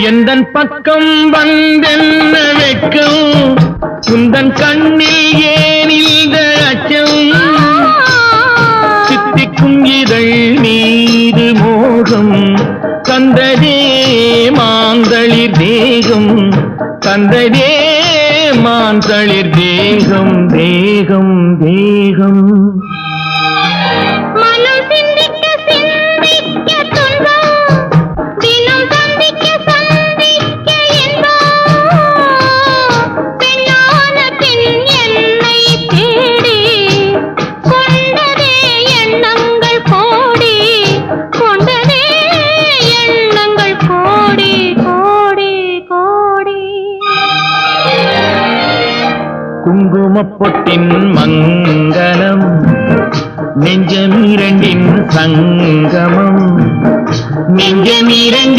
எந்தன் பக்கம் வந்தென்ன வெட்கம் உந்தன் கண்ணில் ஏன் இந்த அச்சம் சித்திக்கும் இதழ் மீது மோகம் தந்ததே மாந்தளிர் தேகம் தந்ததே மாந்தளிர் தேகம் தேகம் தேகம் குங்குமப்பொட்டின் மங்களம் நெஞ்சமிரண்டின் சங்கமம் நெஞ்சமிரண்டின்